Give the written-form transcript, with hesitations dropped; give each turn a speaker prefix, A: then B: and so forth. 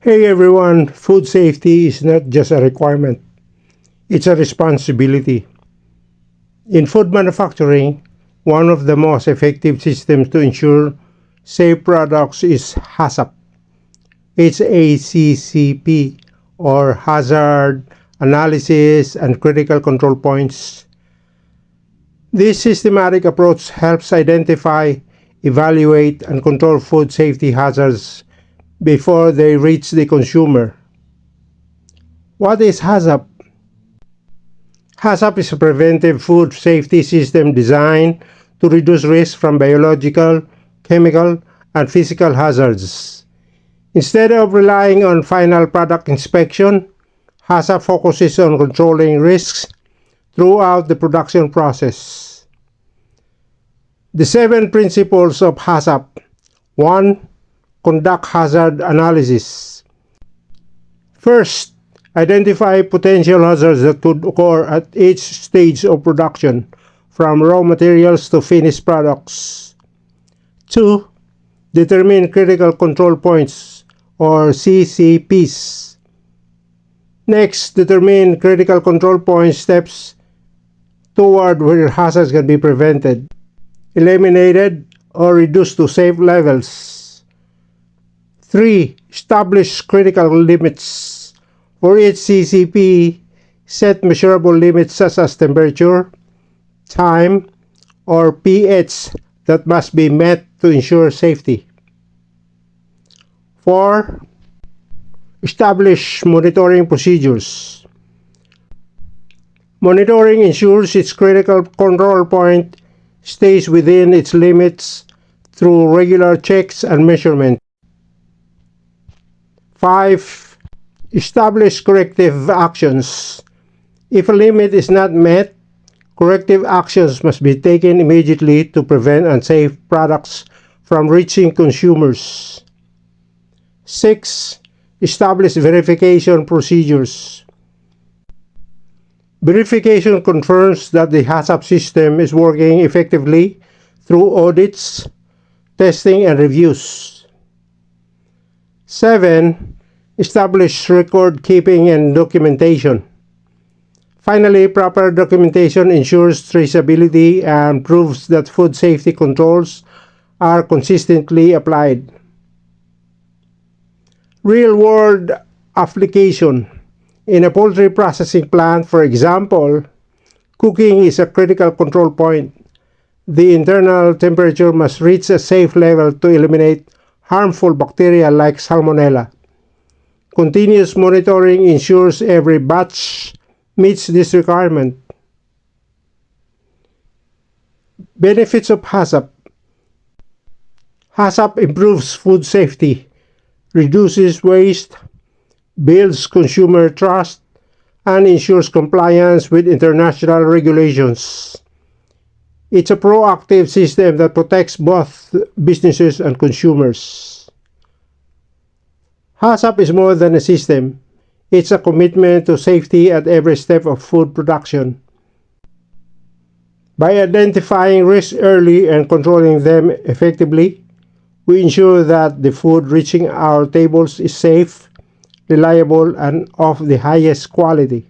A: Hey everyone, food safety is not just a requirement, it's a responsibility. In food manufacturing, one of the most effective systems to ensure safe products is HACCP. It's HACCP, or Hazard Analysis and Critical Control Points. This systematic approach helps identify, evaluate, and control food safety hazards before they reach the consumer. What is HACCP? HACCP is a preventive food safety system designed to reduce risk from biological, chemical, and physical hazards. Instead of relying on final product inspection, HACCP focuses on controlling risks throughout the production process. The 7 principles of HACCP. 1. Conduct hazard analysis. First, identify potential hazards that could occur at each stage of production, from raw materials to finished products. 2. Determine critical control points, or CCPs. Next, determine critical control point steps toward where hazards can be prevented, eliminated, or reduced to safe levels. 3. Establish critical limits. For each CCP, set measurable limits such as temperature, time, or pH that must be met to ensure safety. 4. Establish monitoring procedures. Monitoring ensures its critical control point stays within its limits through regular checks and measurement. 5. Establish corrective actions. If a limit is not met, corrective actions must be taken immediately to prevent unsafe products from reaching consumers. 6. Establish verification procedures. Verification confirms that the HACCP system is working effectively through audits, testing, and reviews. 7. Establish record keeping and documentation. Finally, proper documentation ensures traceability and proves that food safety controls are consistently applied. Real-world application. In a poultry processing plant, for example, cooking is a critical control point. The internal temperature must reach a safe level to eliminate harmful bacteria like Salmonella. Continuous monitoring ensures every batch meets this requirement. Benefits of HACCP. HACCP improves food safety, reduces waste, builds consumer trust, and ensures compliance with international regulations. It's a proactive system that protects both businesses and consumers. HACCP is more than a system. It's a commitment to safety at every step of food production. By identifying risks early and controlling them effectively, we ensure that the food reaching our tables is safe, reliable, and of the highest quality.